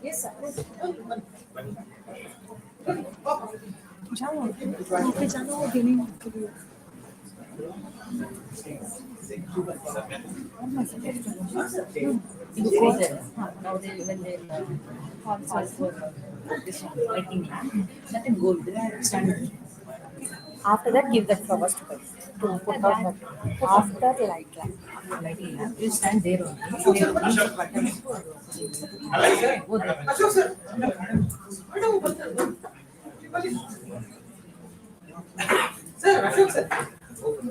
Yes, sir. जाओ वहाँ पे जाना वो देने के लिए now they when they call for this one lighting that in gold standard. After that, give that flowers to put out that. After lighting lamp, you stand there only. There only the button.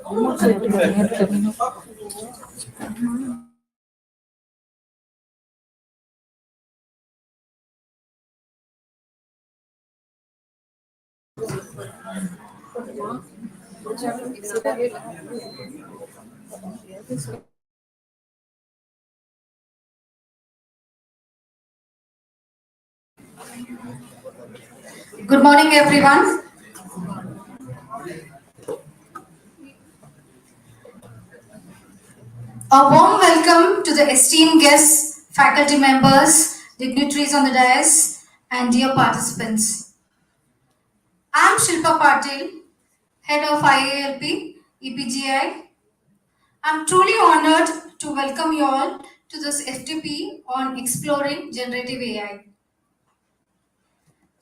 Go there. Good morning, everyone. A warm welcome to the esteemed guests, faculty members, dignitaries on the dais, and dear participants. I am Shilpa Patil, Head of IALP, EPGI. I am truly honored to welcome you all to this FTP on exploring generative AI.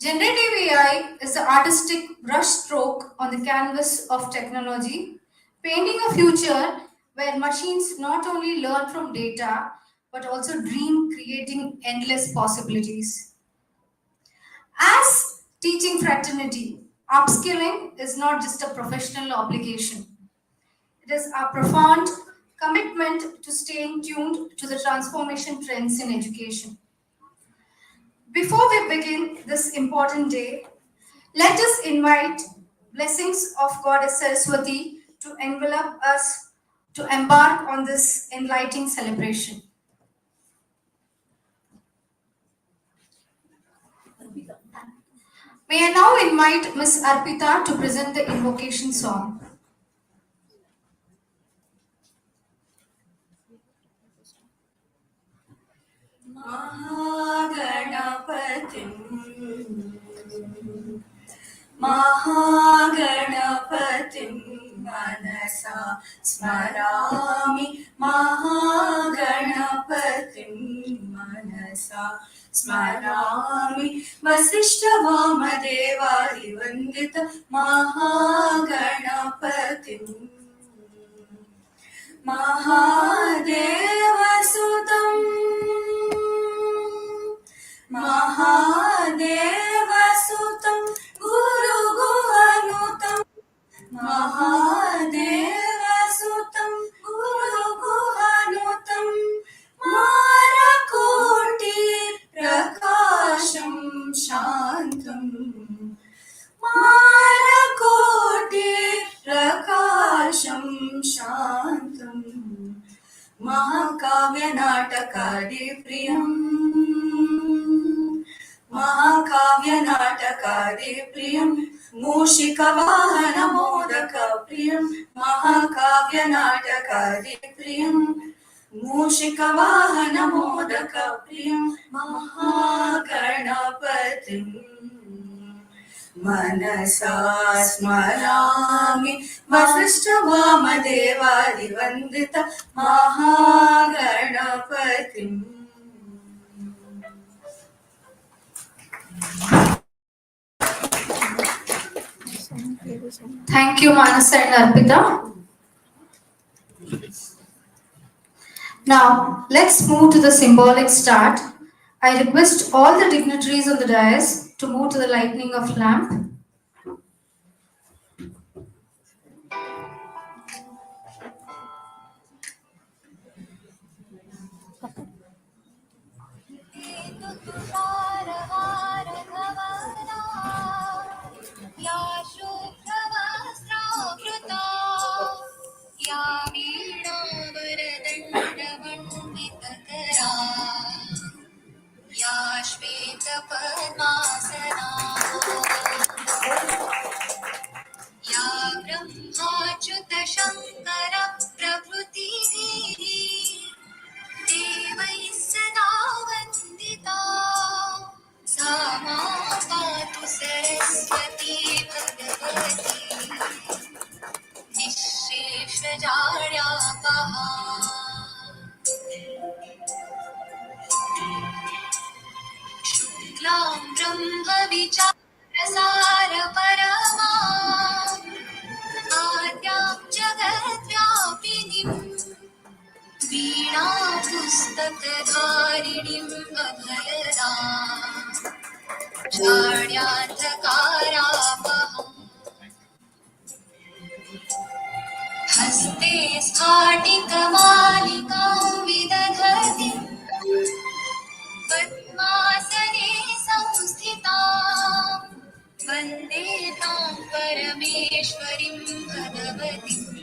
Generative AI is the artistic brushstroke on the canvas of technology, painting a future where machines not only learn from data but also dream, creating endless possibilities. As teaching fraternity, upskilling is not just a professional obligation. It is a profound commitment to staying tuned to the transformation trends in education. Before we begin this important day, let us invite blessings of Goddess Saraswati to envelop us to embark on this enlightening celebration. May I now invite Ms. Arpita to present the invocation song. Mahaganapatim manasa smarami Mahaganapatim manasa smarami Vasishta Vamadevadi Vandita Mahaganapatim Mahadevasutam Mahadevasutam Guru Guhanutam Mahadevasutam Guru Guhanutam Marakoti Prakasham Shantam Marakoti Prakasham Shantam Mahakavya Natakadi Priyam Mahakavya Natakadi Priyam Mushika Vahana Modaka Priyam Mahakavya Natakadi Priyam Mushika Vahana Modaka Priyam Mahakarnapatim Manasa Smarami Vasishta Vamadevadi Vandita Mahagarnapatim. Thank you, Manasa and Arpita. Now, let's move to the symbolic start. I request all the dignitaries on the dais to move to the lighting of lamp. या श्वेतपद्मासना या ब्रह्माच्युतशङ्करा साड्या पहा शुक्लां ब्रह्मविचारसार परमा आद्यां जगद्व्यापिनीं वीणा पुस्तकधारिणीम् अभयदाम् जाड्यान्धकारापहम् हस्ते स्फाटिकमालिकां विदधतीं पद्मासने संस्थिताम् वन्दे तां परमेश्वरीं भगवतीम्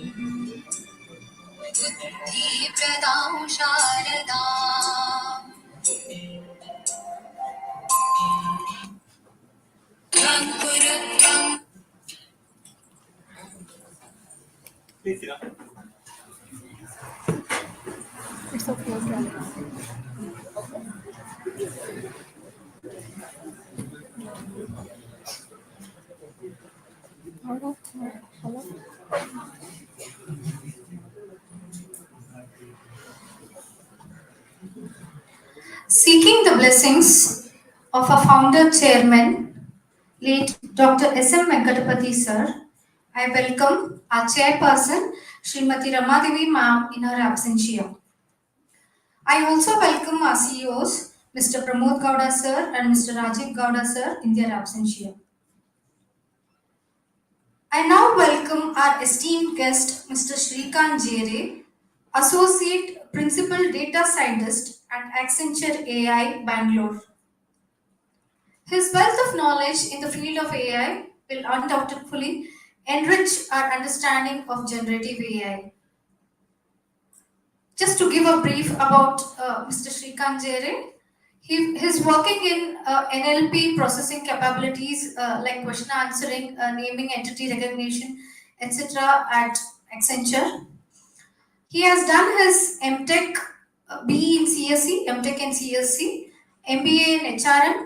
बुद्धिप्रदां शारदाम् अङ्कुरुत्वम् It's okay. Okay. Hello. Hello. Seeking the blessings of our founder chairman, late Dr. S.M. Venkatapati sir, I welcome our chairperson, Srimati Ramadevi ma'am, in her absentia. I also welcome our CEOs, Mr. Pramod Gowda sir and Mr. Rajiv Gowda sir, in their absentia. I now welcome our esteemed guest, Mr. Shrikanth Jere, Associate Principal Data Scientist at Accenture AI, Bangalore. His wealth of knowledge in the field of AI will undoubtedly enrich our understanding of generative AI. Just to give a brief about Mr. Shrikanth Jere, he's working in NLP processing capabilities like question answering, naming, entity recognition, etc. at Accenture. He has done his MTech, BE in CSC, MTech in CSC, MBA in HRM,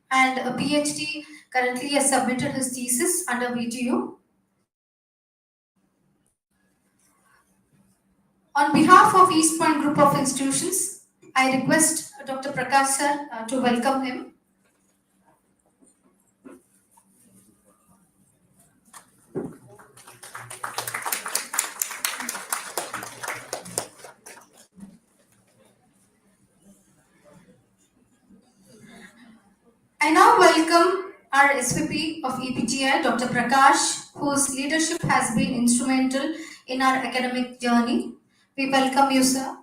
and a PhD. Currently, has submitted his thesis under VTU. On behalf of East Point Group of Institutions, I request Dr. Prakash sir to welcome him. I now welcome our SVP of EPTI, Dr. Prakash, whose leadership has been instrumental in our academic journey. We welcome you, sir.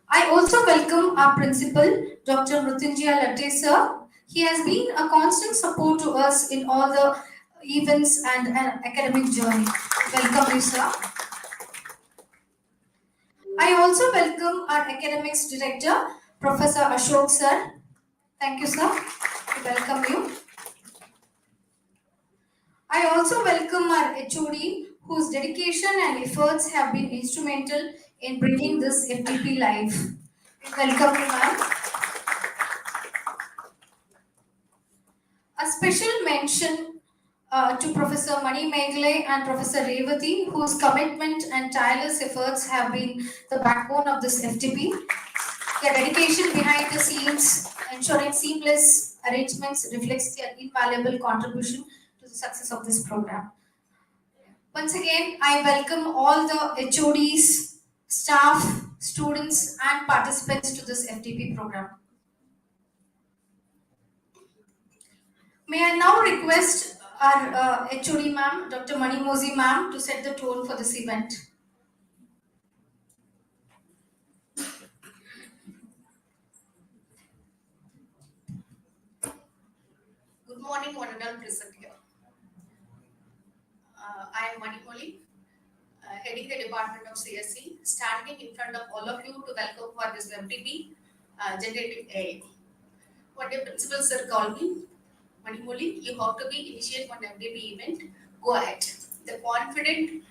I also welcome our principal, Dr. Mrutyunjaya Latte, sir. He has been a constant support to us in all the events and an academic journey. Welcome you, sir. I also welcome our academics director, Professor Ashok, sir. Thank you, sir. We welcome you. I also welcome our HOD, whose dedication and efforts have been instrumental in bringing this FTP live. We welcome you, ma'am. A special mention to Professor Mani Meghale and Professor Revati, whose commitment and tireless efforts have been the backbone of this FTP. Their dedication behind the scenes, ensuring seamless arrangements, reflects their invaluable contribution to the success of this program. Once again, I welcome all the HODs, staff, students, and participants to this FTP program. May I now request our HOD ma'am, Dr. Mani Mozi ma'am, to set the tone for this event. Good morning, one and all present here. I am Manipoli, heading the Department of CSC, standing in front of all of you to welcome for this MTP, Generative AI. One day principal sir called me, Manipoli, you have to be initiate one MTP event, go ahead. The confident,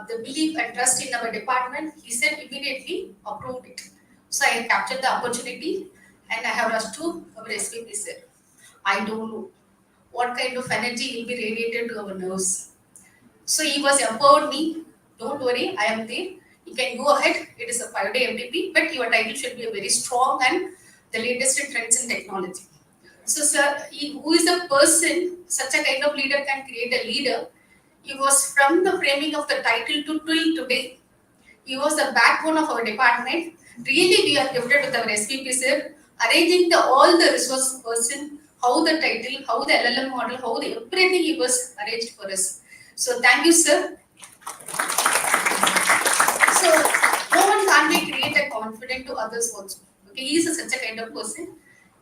the belief and trust in our department, he said immediately approved it. So I captured the opportunity and I have rushed to our SVP sir. I don't know what kind of energy will be radiated to our nerves. So he was empowered me. Don't worry, I am there. You can go ahead. It is a 5-day MDP, but your title should be a very strong and the latest in trends in technology. So, sir, who is a person, such a kind of leader can create a leader. He was from the framing of the title to till today. He was the backbone of our department. Really, we are gifted with our SVP, sir, arranging all the resource person, how the title, how the LLM model, how the everything he was arranged for us. So, thank you, sir. So no one can't be create a confident to others also. Okay, he is such a kind of person.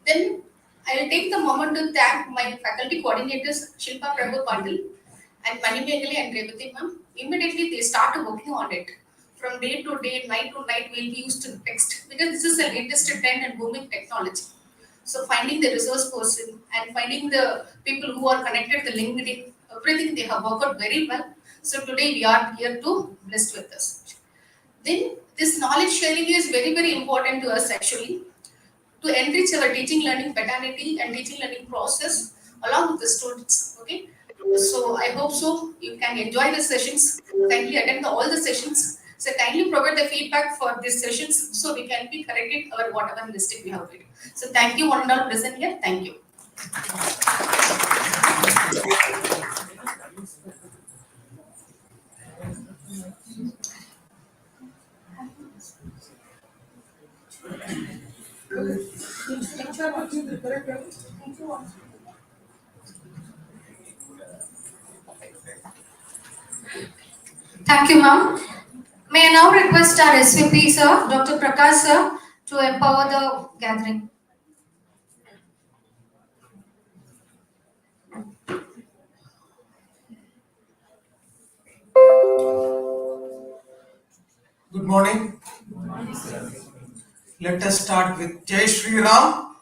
Then I will take the moment to thank my faculty coordinators Shilpa Prabhu Pandil and Manimegali and Revati ma'am. Immediately they started working on it. From day to day, night to night, we'll be used to text because this is the latest trend and booming technology. So finding the resource person and finding the people who are connected to LinkedIn, everything they have worked out very well. So today we are here to blessed with us. Then this knowledge sharing is very, very important to us actually to enrich our teaching learning paternity and teaching learning process along with the students. Okay. So I hope so you can enjoy the sessions. Kindly attend all the sessions. So kindly provide the feedback for these sessions so we can be corrected or whatever mistake we have made. So thank you one and all present here. Thank you. Thank you, ma'am. May I now request our SVP, sir, Dr. Prakash, sir, to empower the gathering. Good morning. Let us start with Jai Shri Ram.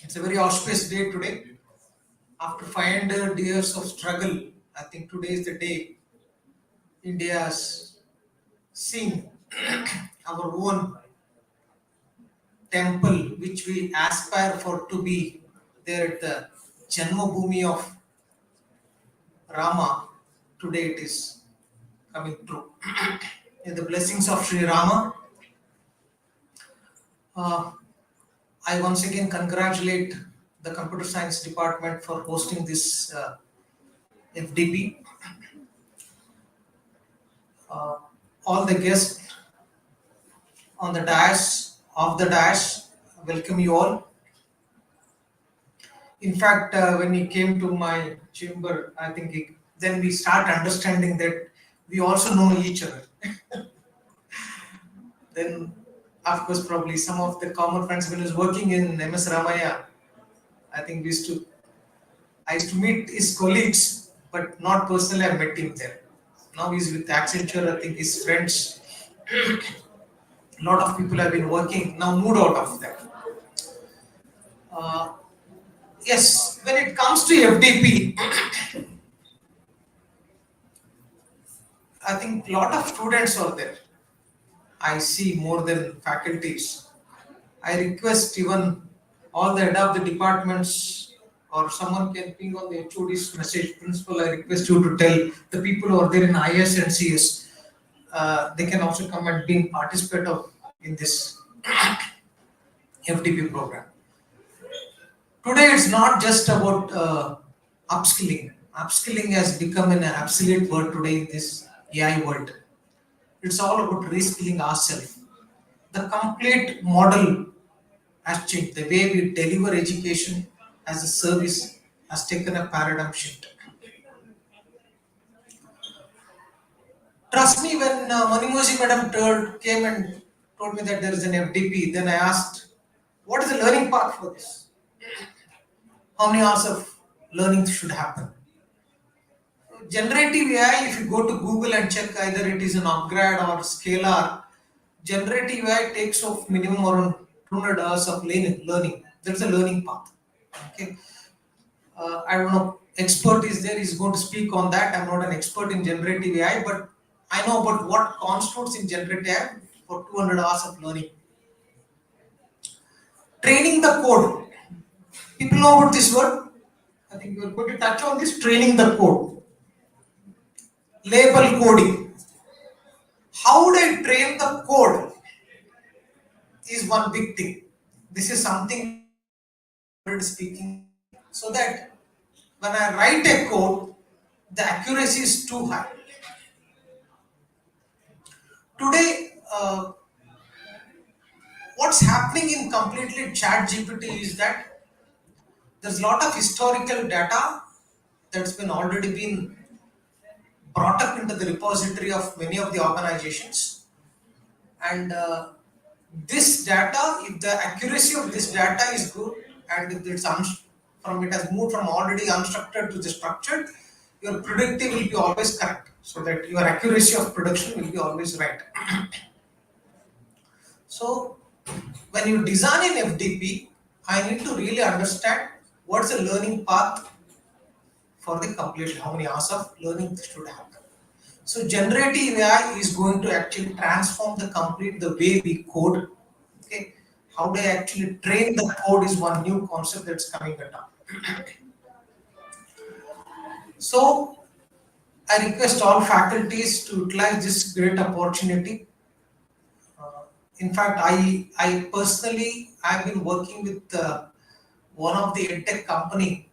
It's a very auspicious day today. After 500 years of struggle, I think today is the day India has seen our own temple, which we aspire for to be there at the Janmabhoomi of Rama. Today it is coming true. In the blessings of Sri Rama, uh, I once again congratulate the computer science department for hosting this FDP. Uh, all the guests on the dash, off the dash, welcome you all. In fact, when he came to my chamber, I think then we start understanding that we also know each other. Then, of course, probably some of the common friends when he was working in MS Ramaya, I think I used to meet his colleagues, but not personally. I met him there. Now he's with Accenture. I think his friends, a lot of people have been working now, moved out of that. Uh, yes, when it comes to FDP, I think a lot of students are there. I see more than faculties. I request even all the head of the departments or someone can ping on the HOD's message principal. I request you to tell the people who are there in IS and CS. They can also come and be participant in this FDP program. Today it's not just about upskilling. Upskilling has become an obsolete word today in this AI world. It's all about reskilling ourselves. The complete model has changed. The way we deliver education as a service has taken a paradigm shift. Trust me, when Manimoji madam came and told me that there is an FDP, then I asked, what is the learning path for this? How many hours of learning should happen? Generative AI, if you go to Google and check either it is an upgrade or scalar, generative AI takes off minimum around 200 hours of learning. That's a learning path. Okay. I don't know, expert is there, is going to speak on that. I'm not an expert in generative AI, but I know about what constitutes in generative AI for 200 hours of learning. Training the code. People know about this word? I think we are going to touch on this training the code. Label coding. How would I train the code is one big thing. This is something we're speaking so that when I write a code, the accuracy is too high. Today, what's happening in completely chat GPT is that there's a lot of historical data that's been already been brought up into the repository of many of the organizations, and this data, if the accuracy of this data is good, and if it's from it has moved from already unstructured to the structured, your predictive will be always correct, so that your accuracy of prediction will be always right. So when you design an FDP, I need to really understand what's the learning path for the completion, how many hours of learning should happen. So generative AI is going to actually transform the complete the way we code. Okay, how they actually train the code is one new concept that's coming up. So I request all faculties to utilize this great opportunity. Uh, in fact, I personally I've been working with one of the edtech company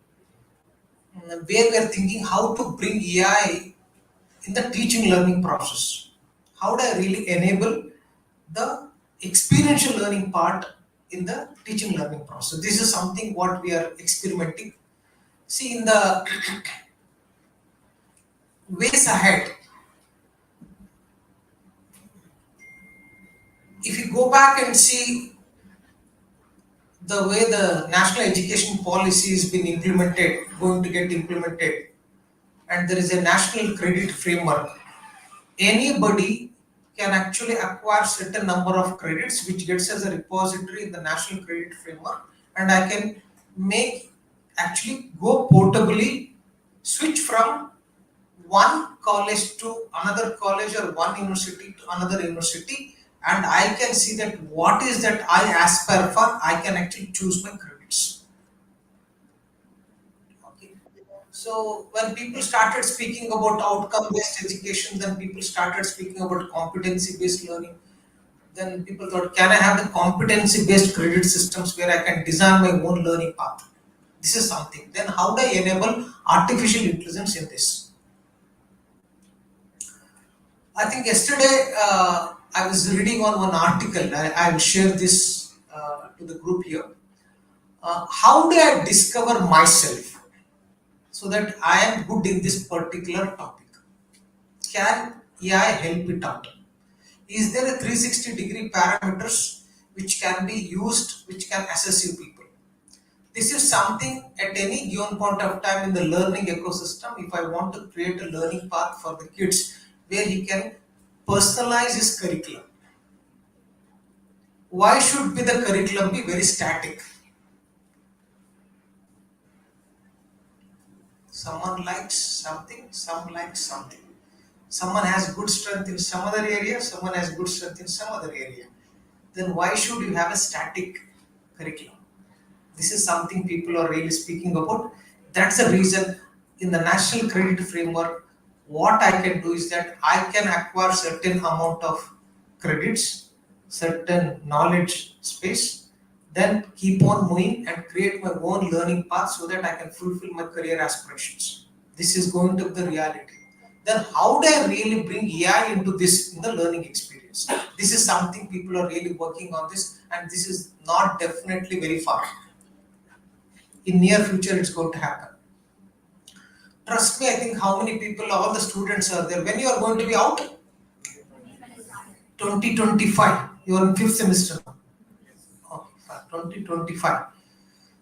where we're thinking how to bring AI in the teaching learning process. How do I really enable the experiential learning part in the teaching learning process? This is something what we are experimenting. See, in the ways ahead, if you go back and see the way the national education policy has been implemented, going to get implemented, and there is a national credit framework, anybody can actually acquire certain number of credits which gets as a repository in the national credit framework, and I can make actually go portably switch from one college to another college or one university to another university, and I can see that what is that I aspire for, I can actually choose my credits. Okay. So when people started speaking about outcome-based education, then people started speaking about competency-based learning. Then people thought, can I have the competency-based credit systems where I can design my own learning path? This is something. Then how do I enable artificial intelligence in this? I think yesterday I was reading on one article. I will share this to the group here. How do I discover myself so that I am good in this particular topic? Can AI help it out? Is there a 360-degree parameters which can be used, which can assess you people? This is something at any given point of time in the learning ecosystem. If I want to create a learning path for the kids where he can personalize his curriculum, why should be the curriculum be very static? Someone likes something, some likes something. Someone has good strength in some other area, someone has good strength in some other area. Then why should you have a static curriculum? This is something people are really speaking about. That's the reason in the national credit framework, what I can do is that I can acquire certain amount of credits, certain knowledge space, then keep on moving and create my own learning path so that I can fulfill my career aspirations. This is going to be the reality. Then how do I really bring AI into this in the learning experience? This is something people are really working on this, and this is not definitely very far. In near future, it's going to happen. Trust me, I think how many people, all the students are there. When you are going to be out? 2025. You are in fifth semester now. Okay, fine. 2025.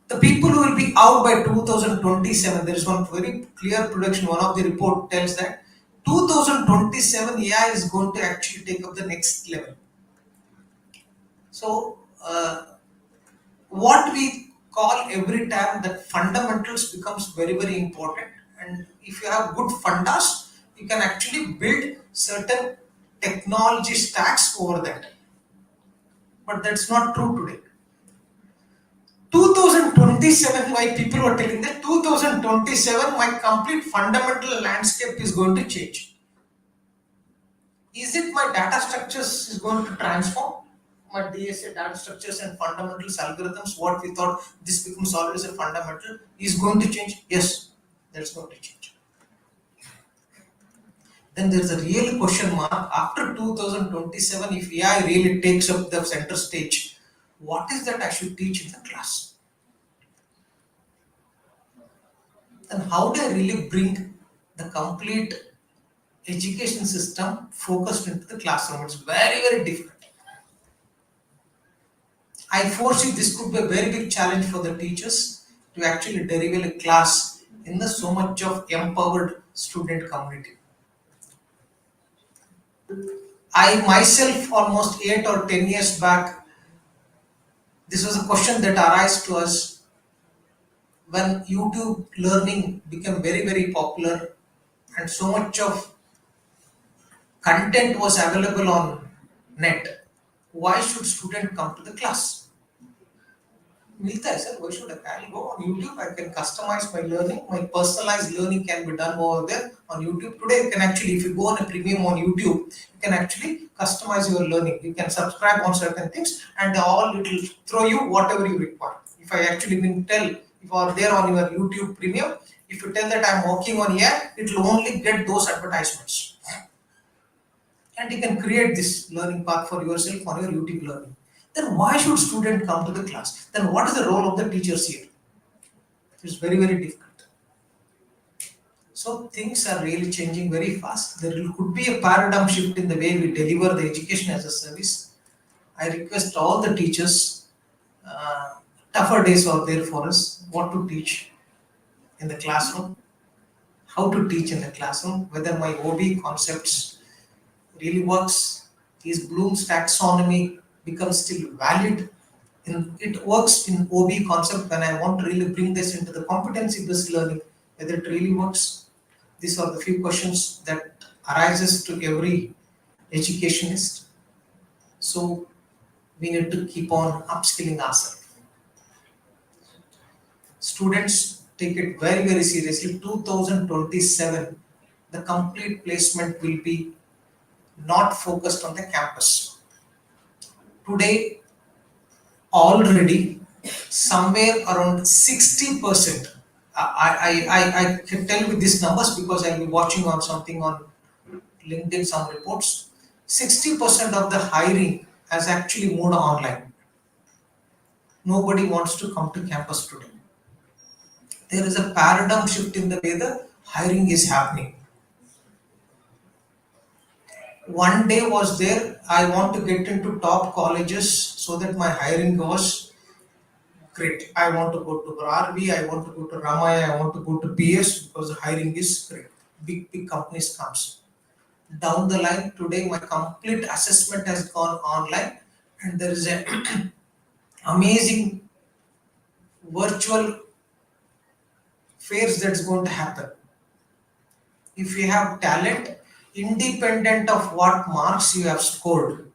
The people who will be out by 2027, there is one very clear prediction. One of the report tells that 2027 AI is going to actually take up the next level. So, what we call every time that fundamentals becomes very very important, and if you have good fundas, you can actually build certain technology stacks over that, but that's not true today. 2027, my people were telling that 2027, my complete fundamental landscape is going to change. Is it my data structures is going to transform? My DSA data structures and fundamentals algorithms, what we thought this becomes always a fundamental, is going to change? Yes, that's going to change. Then there's a real question mark after 2027, if AI really takes up the center stage, what is that I should teach in the class? Then how do I really bring the complete education system focused into the classroom? It's very, very difficult. I foresee this could be a very big challenge for the teachers to actually deliver a class in the so much of empowered student community. I myself, almost 8 or 10 years back, this was a question that arose to us when YouTube learning became very, very popular and so much of content was available on net. Why should student come to the class? मिलता है sir, why should I go on YouTube? I can customize my learning. My personalized learning can be done over there on YouTube. Today, you can actually, if you go on a premium on YouTube, you can actually customize your learning. You can subscribe on certain things, and all it will throw you whatever you require. If I actually tell, if you are there on your YouTube premium, if you tell that I'm working on here, it will only get those advertisements, and you can create this learning path for yourself on your YouTube learning. Then why should student come to the class? Then what is the role of the teachers here? It's very, very difficult. So things are really changing very fast. There could be a paradigm shift in the way we deliver the education as a service. I request all the teachers, tougher days are there for us, what to teach in the classroom, how to teach in the classroom, whether my OB concepts really works, is Bloom's taxonomy becomes still valid. It works in OB concept when I want to really bring this into the competency based learning, whether it really works. These are the few questions that arises to every educationist. So we need to keep on upskilling ourselves. Students take it very, very seriously. 2027, the complete placement will be not focused on the campus. Today, already somewhere around 60%. I can tell you these numbers because I'll be watching on something on LinkedIn, some reports. 60% of the hiring has actually moved online. Nobody wants to come to campus today. There is a paradigm shift in the way the hiring is happening. One day was there, I want to get into top colleges so that my hiring goes great. I want to go to RV, I want to go to Ramaya, I want to go to PS because the hiring is great. Big companies comes. Down the line, today my complete assessment has gone online and there is a amazing virtual fairs that's going to happen. If you have talent, independent of what marks you have scored,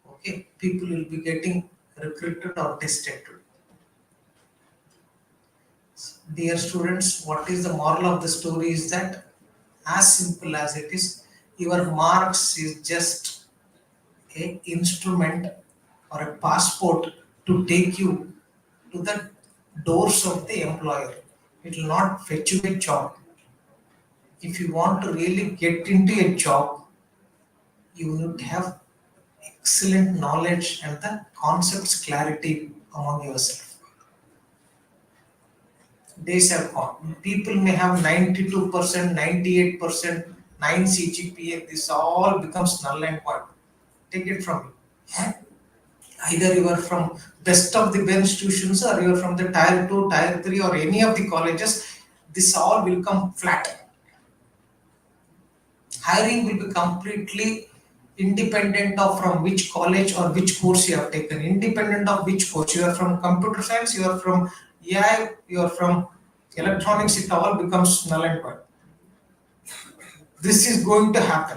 okay, people will be getting recruited or tested. Dear students, what is the moral of the story is that as simple as it is, your marks is just a instrument or a passport to take you to the doors of the employer. It will not fetch you a job. If you want to really get into a job, you need to have excellent knowledge and the concepts clarity among yourself. Days have gone. People may have 92%, 98%, 9 CGPA. This all becomes null and void. Take it from me. Either you are from best of the best institutions or you are from the tier 2, tier 3 or any of the colleges. This all will come flat. Hiring will be completely independent of from which college or which course you have taken, independent of which course. You are from computer science, you are from AI, you are from electronics, it all becomes null and void. This is going to happen.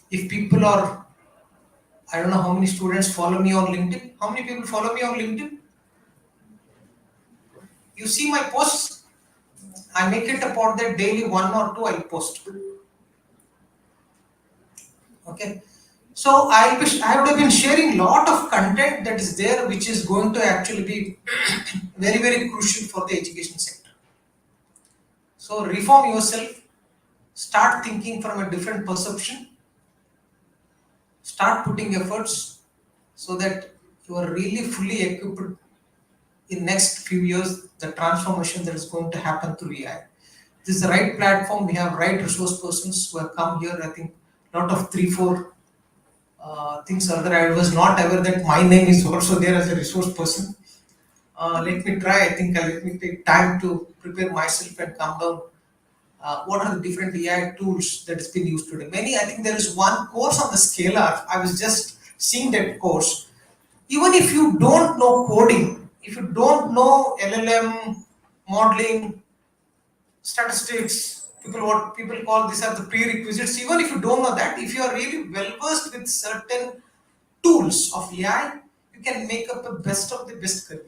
If people are I don't know how many students follow me on LinkedIn. How many people follow me on LinkedIn? You see my posts. I make it a point that daily one or two I'll post. Okay. So I would have been sharing lot of content that is there, which is going to actually be very, very crucial for the education sector. So reform yourself, start thinking from a different perception, start putting efforts so that you are really fully equipped in next few years, the transformation that is going to happen through AI. This is the right platform. We have right resource persons who have come here. I think lot of 3-4 things are there. I was not aware that my name is also there as a resource person. Let me try. I think let me take time to prepare myself and come down. What are the different AI tools that has been used today? Many. I think there is one course on the Scalar. I was just seeing that course. Even if you don't know coding, if you don't know LLM modeling, statistics, what people call these are the prerequisites. Even if you don't know that, if you are really well versed with certain tools of AI, you can make up the best of the best career.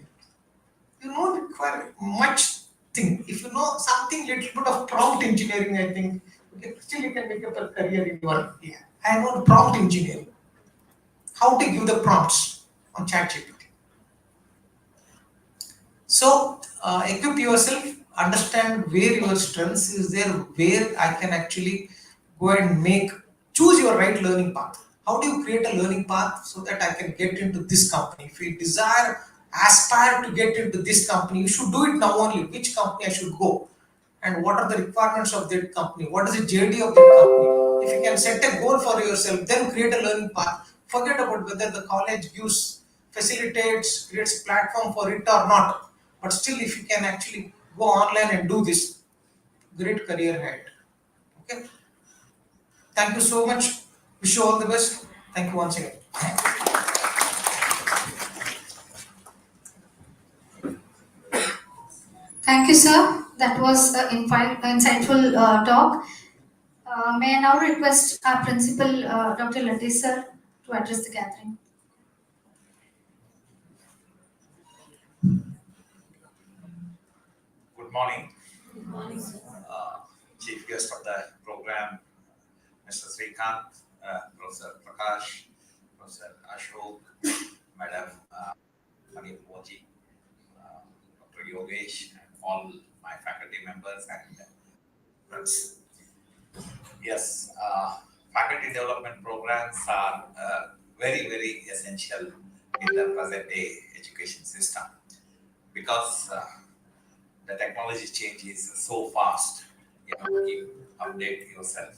You don't require much thing. If you know something little bit of prompt engineering, I think okay, still you can make up a career in your AI. I know the prompt engineering. How to give the prompts on ChatGPT. So equip yourself, understand where your strengths is there, where I can actually go and choose your right learning path. How do you create a learning path so that I can get into this company? If you aspire to get into this company, you should do it now only. Which company I should go? And what are the requirements of that company? What is the JD of that company? If you can set a goal for yourself, then create a learning path. Forget about whether the college creates platform for it or not. But still, if you can actually go online and do this, great career ahead. Okay. Thank you so much. Wish you all the best. Thank you once again. Thank you, sir. That was an insightful talk. May I now request our principal, Dr. Latesh, sir, to address the gathering. Good morning. Chief guest of the program, Mr. Shrikanth, Professor Prakash, Professor Ashok, Madam Mani Moji, Dr. Yogesh, and all my faculty members and friends. Yes, faculty development programs are very, very essential in the present day education system because the technology changes so fast. You have to keep update yourself.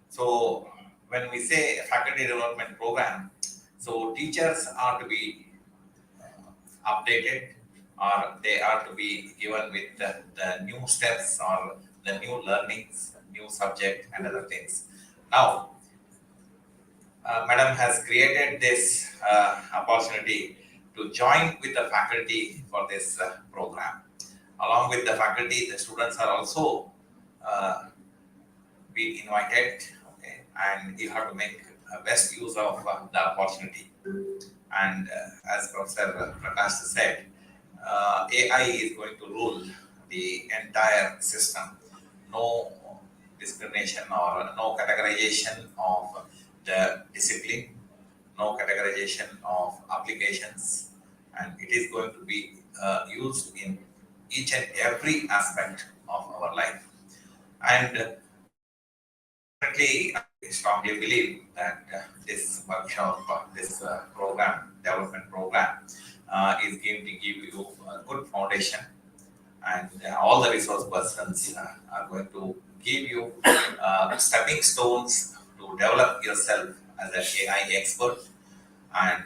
So when we say faculty development program, so teachers are to be updated or they are to be given with the new steps or the new learnings, new subject and other things. Now, Madam has created this opportunity to join with the faculty for this program. Along with the faculty, the students are also be invited, okay, and you have to make best use of the opportunity. And as Professor Prakash said, AI is going to rule the entire system. No discrimination or no categorization of the discipline, no categorization of applications, and it is going to be used in each and every aspect of our life. And definitely, I strongly believe that this workshop, this development program, is going to give you a good foundation, and all the resource persons are going to give you stepping stones to develop yourself as an AI expert, and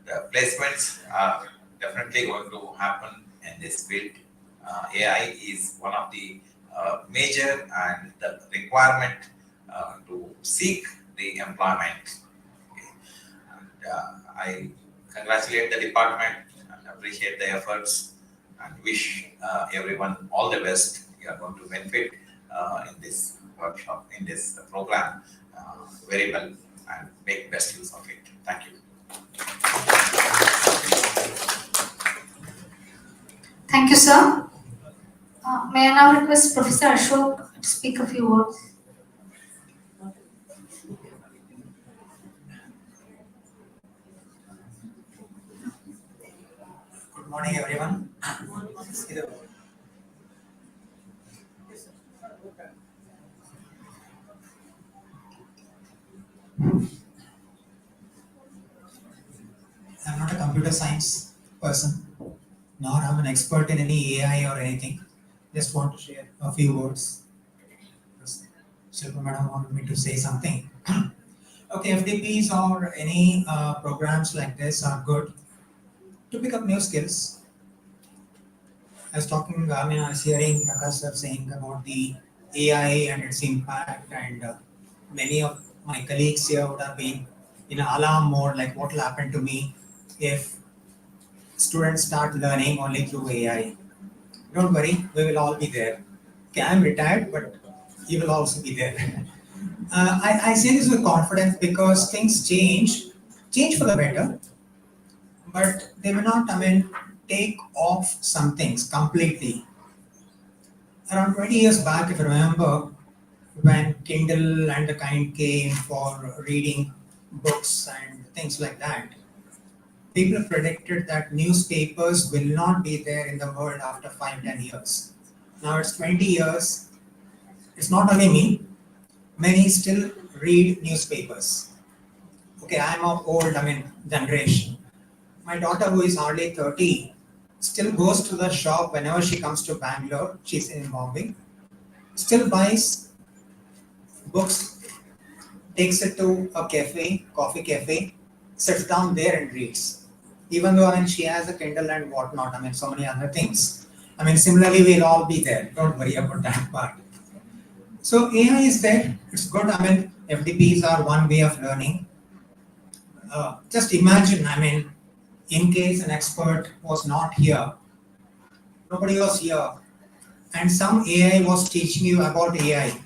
the placements are definitely going to happen in this field. AI is one of the major and the requirement to seek the employment. Okay. And I congratulate the department and appreciate the efforts and wish everyone all the best. You are going to benefit in this workshop, in this program very well. and make best use of it. Thank you. Thank you, sir. May I now request Professor Ashok to speak a few words? Good morning, everyone. I'm not a computer science person, nor I'm an expert in any AI or anything. Just want to share a few words. Shilpa madam wanted me to say something. Okay, FDPs or any programs like this are good to pick up new skills. I was hearing Prakash sir saying about the AI and its impact, and many of my colleagues here would have been in alarm mode, like what will happen to me if students start learning only through AI. Don't worry, we will all be there. Okay, I'm retired, but you will also be there. I say this with confidence because things change for the better, but they will not, take off some things completely. Around 20 years back, if you remember, when Kindle and the kind came for reading books and things like that, people predicted that newspapers will not be there in the world after 5-10 years. Now it's 20 years. It's not only me, many still read newspapers. Okay, I'm of old, generation. My daughter, who is hardly 30, still goes to the shop whenever she comes to Bangalore. She's in Bombay. Still buys books, takes it to a cafe, coffee cafe, sits down there and reads. Even though she has a Kindle and whatnot, so many other things. Similarly, we'll all be there. Don't worry about that part. So AI is there. It's good. FDPs are one way of learning. Just imagine, in case an expert was not here, nobody was here, and some AI was teaching you about AI,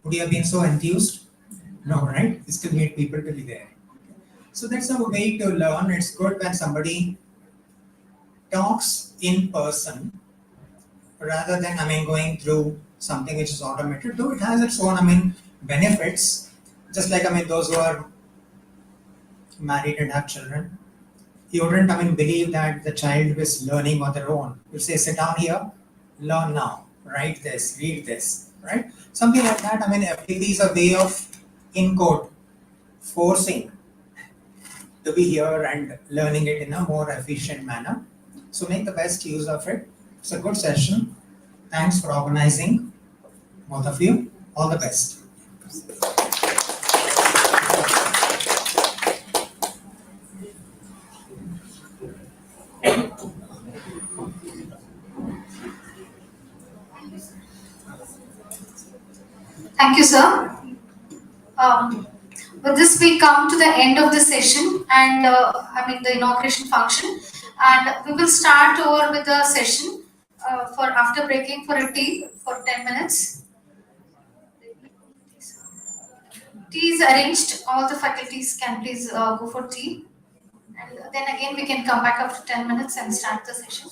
would you have been so enthused? No, right? You still need people to be there. So that's a way to learn. It's good when somebody talks in person rather than going through something which is automated. Though it has its own benefits. Just like those who are married and have children, you wouldn't believe that the child is learning on their own. You say, sit down here, learn now, write this, read this, right? Something like that. FDP is a way of, in quote, forcing to be here and learning it in a more efficient manner. So make the best use of it. It's a good session. Thanks for organizing, both of you. All the best. Thank you, sir. With this, we come to the end of the session and the inauguration function. And we will start over with the session for after breaking for a tea for 10 minutes. Tea is arranged. All the faculties can please go for tea. And then again, we can come back after 10 minutes and start the session.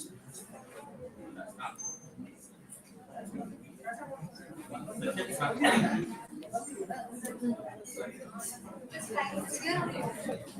Here.